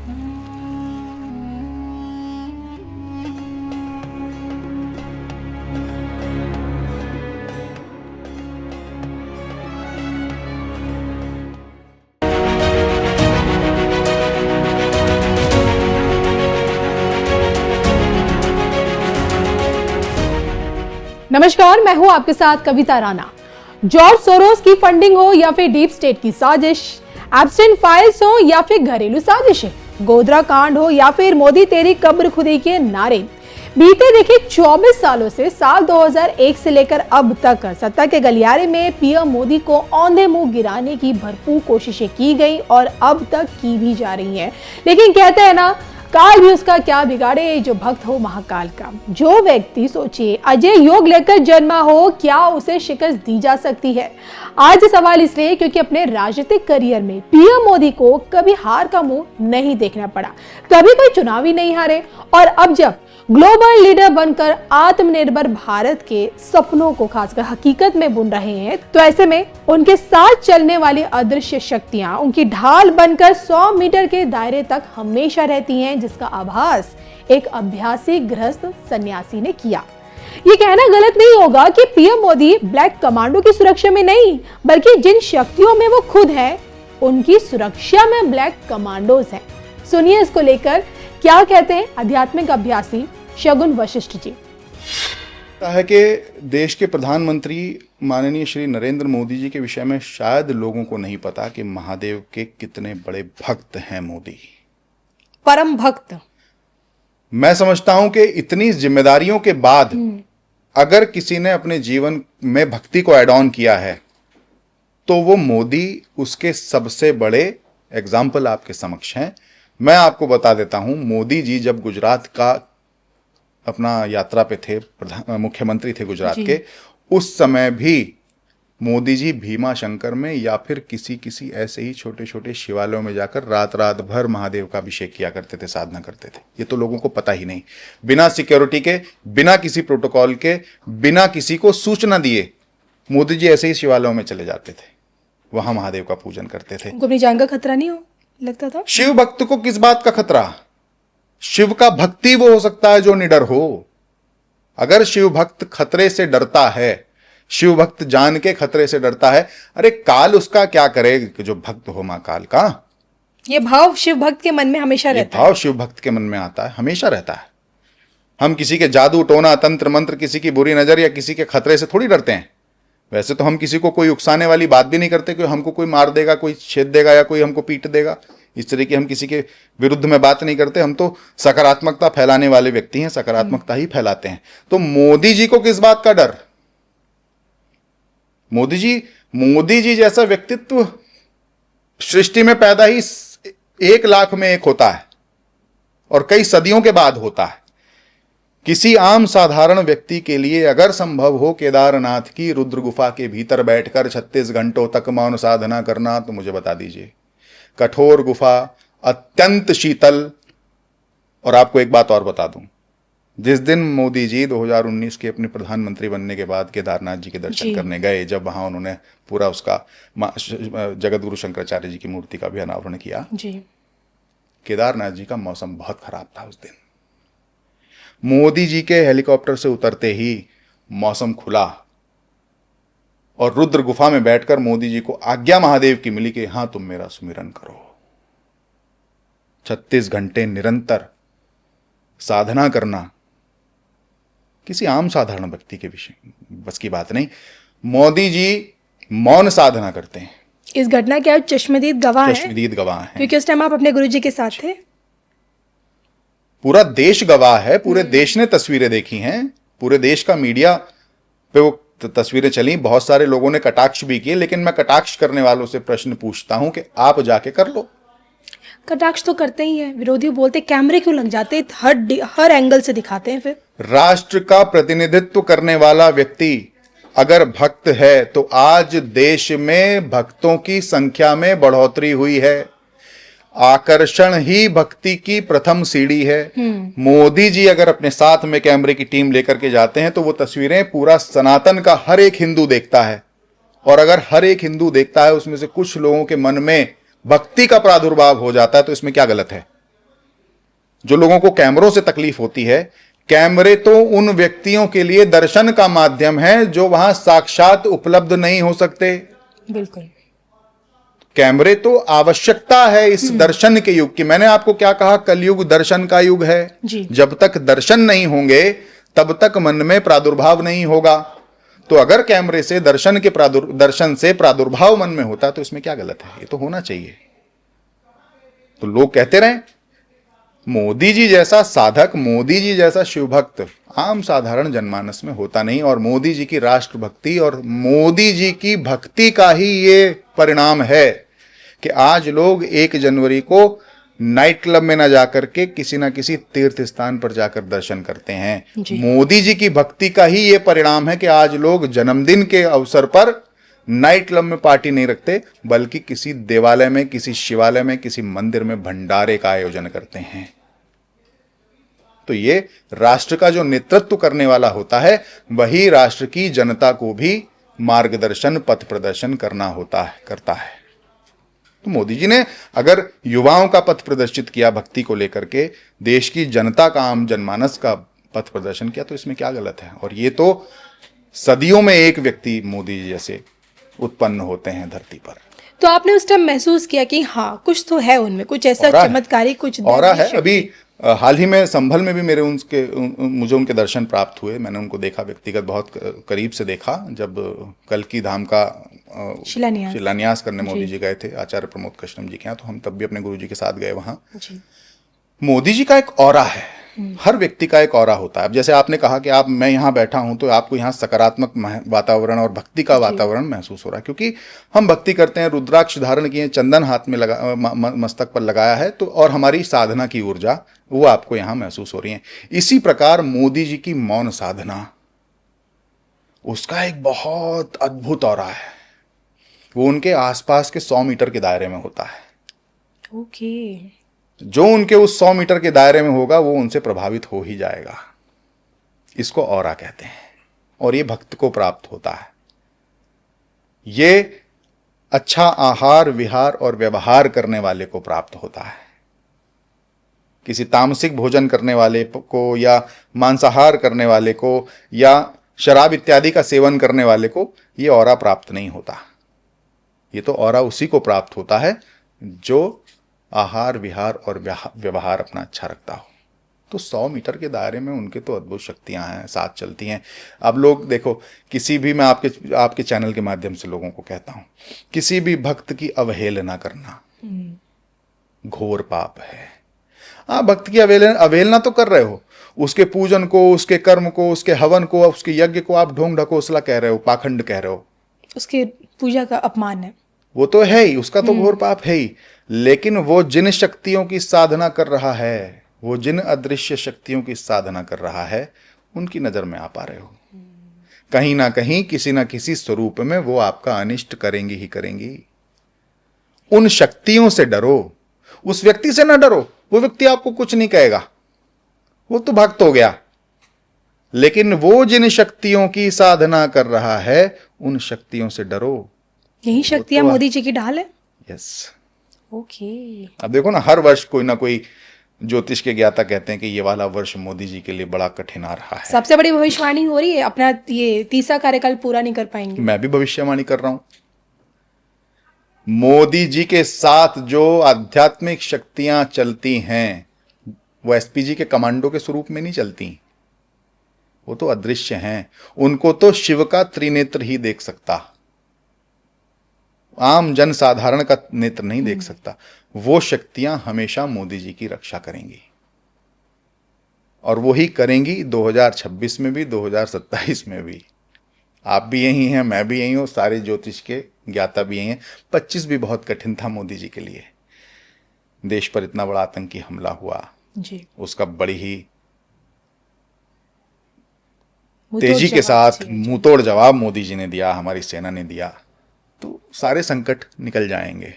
नमस्कार, मैं हूं आपके साथ कविता राणा। जॉर्ज सोरोस की फंडिंग हो या फिर डीप स्टेट की साजिश, एप्स्टाइन फाइल्स हो या फिर घरेलू साजिशें, गोधरा कांड हो या फिर मोदी तेरी कब्र खुदी के नारे, बीते देखिए 24 सालों से साल 2001 से लेकर अब तक सत्ता के गलियारे में पीएम मोदी को औंधे मुंह गिराने की भरपूर कोशिशें की गई और अब तक की भी जा रही हैं। लेकिन कहते हैं ना, काल भी उसका क्या बिगाड़े जो भक्त हो महाकाल का। जो व्यक्ति सोचिए अजय योग लेकर जन्मा हो, क्या उसे शिकस्त दी जा सकती है? आज सवाल इसलिए क्योंकि अपने राजनीतिक करियर में पीएम मोदी को कभी हार का मुंह नहीं देखना पड़ा, कभी कोई चुनाव ही नहीं हारे, और अब जब ग्लोबल लीडर बनकर आत्मनिर्भर भारत के सपनों को खासकर हकीकत में बुन रहे हैं, तो ऐसे में उनके साथ चलने वाली अदृश्य शक्तियां उनकी ढाल बनकर 100 मीटर के दायरे तक हमेशा रहती हैं, जिसका आभास एक अभ्यासी गृहस्थ सन्यासी ने किया। ये कहना गलत नहीं होगा कि पीएम मोदी ब्लैक कमांडो की सुरक्षा में नहीं, बल्कि जिन शक्तियों में वो खुद है उनकी सुरक्षा में ब्लैक कमांडोज हैं। सुनिए इसको लेकर क्या कहते हैं आध्यात्मिक अभ्यासी शगुन वशिष्ठ जी। है कि देश के प्रधानमंत्री माननीय श्री नरेंद्र मोदी जी के विषय में शायद लोगों को नहीं पता कि महादेव के कितने बड़े भक्त हैं मोदी, परम भक्त। मैं समझता हूं कि इतनी जिम्मेदारियों के बाद अगर किसी ने अपने जीवन में भक्ति को ऐड ऑन किया है तो वो मोदी उसके सबसे बड़े एग्जाम्पल आपके समक्ष हैं। मैं आपको बता देता हूं, मोदी जी जब गुजरात का अपना यात्रा पे थे, मुख्यमंत्री थे गुजरात के, उस समय भी मोदी जी भीमा शंकर में या फिर किसी ऐसे ही छोटे छोटे शिवालयों में जाकर रात रात भर महादेव का अभिषेक किया करते थे, साधना करते थे। ये तो लोगों को पता ही नहीं। बिना सिक्योरिटी के, बिना किसी प्रोटोकॉल के, बिना किसी को सूचना दिए मोदी जी ऐसे ही शिवालयों में चले जाते थे, वहां महादेव का पूजन करते थे। उनको अपनी जान का खतरा नहीं हो लगता था? शिव भक्त को किस बात का खतरा? शिव का भक्ति वो हो सकता है जो निडर हो। अगर शिव भक्त खतरे से डरता है, शिव भक्त जान के खतरे से डरता है, अरे काल उसका क्या करे जो भक्त हो मां काल का। ये भाव शिव भक्त के मन में हमेशा रहता है। भाव शिव भक्त के मन में आता है, हमेशा रहता है। हम किसी के जादू टोना तंत्र मंत्र, किसी की बुरी नजर या किसी के खतरे से थोड़ी डरते हैं। वैसे तो हम किसी को कोई उकसाने वाली बात भी नहीं करते कि हमको कोई मार देगा, कोई छेद देगा या कोई हमको पीट देगा। इस तरह की हम किसी के विरुद्ध में बात नहीं करते। हम तो सकारात्मकता फैलाने वाले व्यक्ति हैं, सकारात्मकता ही फैलाते हैं। तो मोदी जी को किस बात का डर? मोदी जी जैसा व्यक्तित्व सृष्टि में पैदा ही 1 लाख में एक होता है और कई सदियों के बाद होता है। किसी आम साधारण व्यक्ति के लिए अगर संभव हो केदारनाथ की रुद्र गुफा के भीतर बैठकर 36 घंटों तक मौन साधना करना, तो मुझे बता दीजिए। कठोर गुफा, अत्यंत शीतल। और आपको एक बात और बता दूं, जिस दिन मोदी जी 2019 के अपने प्रधानमंत्री बनने के बाद केदारनाथ जी के दर्शन करने गए, जब वहां उन्होंने पूरा उसका जगत गुरु शंकराचार्य जी की मूर्ति का भी अनावरण किया जी, केदारनाथ जी का मौसम बहुत खराब था उस दिन। मोदी जी के हेलीकॉप्टर से उतरते ही मौसम खुला और रुद्र गुफा में बैठकर मोदी जी को आज्ञा महादेव की मिली कि हां तुम मेरा सुमिरन करो। 36 घंटे निरंतर साधना करना किसी आम साधारण व्यक्ति के विषय बस की बात नहीं। मोदी जी मौन साधना करते हैं। इस घटना के आप चश्मदीद गवाह हैं, क्योंकि उस टाइम आप अपने गुरुजी के साथ थे। पूरा देश गवाह है, पूरे देश ने तस्वीरें देखी हैं, पूरे देश का मीडिया पे वो तस्वीरें चली। बहुत सारे लोगों ने कटाक्ष भी किए, लेकिन मैं कटाक्ष करने वालों से प्रश्न पूछता हूं कि आप जाके कर लो। कटाक्ष तो करते ही हैं, विरोधी बोलते कैमरे क्यों लग जाते, हर एंगल से दिखाते हैं। फिर राष्ट्र का प्रतिनिधित्व करने वाला व्यक्ति अगर भक्त है तो आज देश में भक्तों की संख्या में बढ़ोतरी हुई है। आकर्षण ही भक्ति की प्रथम सीढ़ी है। मोदी जी अगर अपने साथ में कैमरे की टीम लेकर के जाते हैं तो वो तस्वीरें पूरा सनातन का हर एक हिंदू देखता है। और अगर हर एक हिंदू देखता है, उसमें से कुछ लोगों के मन में भक्ति का प्रादुर्भाव हो जाता है, तो इसमें क्या गलत है? जो लोगों को कैमरों से तकलीफ होती है, कैमरे तो उन व्यक्तियों के लिए दर्शन का माध्यम है जो वहां साक्षात उपलब्ध नहीं हो सकते। बिल्कुल। कैमरे तो आवश्यकता है इस दर्शन के युग की। मैंने आपको क्या कहा, कलयुग दर्शन का युग है जी। जब तक दर्शन नहीं होंगे तब तक मन में प्रादुर्भाव नहीं होगा। तो अगर कैमरे से दर्शन से प्रादुर्भाव मन में होता तो इसमें क्या गलत है, ये तो होना चाहिए। तो लोग कहते रहे मोदी जी जैसा साधक, मोदी जी जैसा शिवभक्त आम साधारण जनमानस में होता नहीं, और मोदी जी की राष्ट्रभक्ति और मोदी जी की भक्ति का ही ये परिणाम है कि आज लोग 1 जनवरी को नाइट क्लब में ना जाकर के किसी ना किसी तीर्थ स्थान पर जाकर दर्शन करते हैं। मोदी जी की भक्ति का ही ये परिणाम है कि आज लोग जन्मदिन के अवसर पर नाइट क्लब में पार्टी नहीं रखते, बल्कि किसी देवालय में, किसी शिवालय में, किसी मंदिर में भंडारे का आयोजन करते हैं। तो ये राष्ट्र का जो नेतृत्व करने वाला होता है वही राष्ट्र की जनता को भी मार्गदर्शन, पथ प्रदर्शन करता है। तो मोदी जी ने अगर युवाओं का पथ प्रदर्शित किया भक्ति को लेकर के, देश की जनता का, आम जनमानस का पथ प्रदर्शन किया, तो इसमें क्या गलत है। और ये तो सदियों में एक व्यक्ति मोदी जी जैसे उत्पन्न होते हैं धरती पर। तो आपने उस टाइम महसूस किया कि हाँ कुछ तो है उनमें, कुछ ऐसा चमत्कारी, कुछ औरा है। अभी हाल ही में संभल में भी मुझे उनके दर्शन प्राप्त हुए। मैंने उनको देखा, व्यक्तिगत बहुत करीब से देखा, जब कल्की धाम का शिलान्यास करने मोदी जी गए थे आचार्य प्रमोद कश्यप जी के यहाँ। तो हम तब भी अपने गुरु जी के साथ गए वहाँ। मोदी जी का एक ऑरा है, हर व्यक्ति का एक ऑरा होता है। अब जैसे आपने कहा कि मैं यहाँ बैठा हूं तो आपको यहाँ सकारात्मक वातावरण और भक्ति का वातावरण महसूस हो रहा है, क्योंकि हम भक्ति करते हैं, रुद्राक्ष धारण किए, चंदन हाथ में मस्तक पर लगाया है, तो और हमारी साधना की ऊर्जा वो आपको यहाँ महसूस हो रही है। इसी प्रकार मोदी जी की मौन साधना, उसका एक बहुत अद्भुत ऑरा है। वो उनके आसपास के 100 मीटर के दायरे में होता है। जो उनके उस 100 मीटर के दायरे में होगा वो उनसे प्रभावित हो ही जाएगा। इसको ऑरा कहते हैं, और ये भक्त को प्राप्त होता है। ये अच्छा आहार, विहार और व्यवहार करने वाले को प्राप्त होता है। किसी तामसिक भोजन करने वाले को, या मांसाहार करने वाले को, या शराब इत्यादि का सेवन करने वाले को ये ऑरा प्राप्त नहीं होता। ये तो ऑरा उसी को प्राप्त होता है जो आहार, विहार और व्यवहार अपना अच्छा रखता हो। तो 100 मीटर के दायरे में उनके तो अद्भुत शक्तियां हैं, साथ चलती हैं। अब लोग देखो, किसी भी, मैं आपके चैनल के माध्यम से लोगों को कहता हूं, किसी भी भक्त की अवहेलना करना घोर पाप है। आप भक्त की अवहेलना तो कर रहे हो, उसके पूजन को, उसके कर्म को, उसके हवन को, उसके यज्ञ को आप ढोंग ढकोसला कह रहे हो, पाखंड कह रहे हो, उसके पूजा का अपमान है। वो तो है ही, उसका तो घोर पाप है ही। लेकिन वो जिन शक्तियों की साधना कर रहा है, वो जिन अदृश्य शक्तियों की साधना कर रहा है, उनकी नजर में आप आ रहे हो। कहीं ना कहीं, किसी ना किसी स्वरूप में वो आपका अनिष्ट करेंगी ही करेंगी। उन शक्तियों से डरो, उस व्यक्ति से ना डरो। वो व्यक्ति आपको कुछ नहीं कहेगा, वो तो भक्त हो गया। लेकिन वो जिन शक्तियों की साधना कर रहा है, उन शक्तियों से डरो। यही शक्तियां तो मोदी जी की ढाल है। यस। ओके। अब देखो ना, हर वर्ष कोई ना कोई ज्योतिष के ज्ञाता कहते हैं कि ये वाला वर्ष मोदी जी के लिए बड़ा कठिन आ रहा है। सबसे बड़ी भविष्यवाणी हो रही है, अपना ये 30वां कार्यकाल पूरा नहीं कर पाएंगे। मैं भी भविष्यवाणी कर रहा हूं। मोदी जी के साथ जो आध्यात्मिक शक्तियां चलती हैं, वो एसपीजी के कमांडो के स्वरूप में नहीं चलती। वो तो अदृश्य हैं। उनको तो शिव का त्रिनेत्र ही देख सकता, आम जन साधारण का नेत्र नहीं देख सकता। वो शक्तियां हमेशा मोदी जी की रक्षा करेंगी, और वो ही करेंगी 2026 में भी, 2027 में भी। आप भी यही हैं, मैं भी यही हूं, सारे ज्योतिष के ज्ञाता भी यही हैं। 25 भी बहुत कठिन था मोदी जी के लिए। देश पर इतना बड़ा आतंकी हमला हुआ जी, उसका बड़ी ही तेजी के साथ मुंहतोड़ जवाब मोदी जी ने दिया, हमारी सेना ने दिया। तो सारे संकट निकल जाएंगे।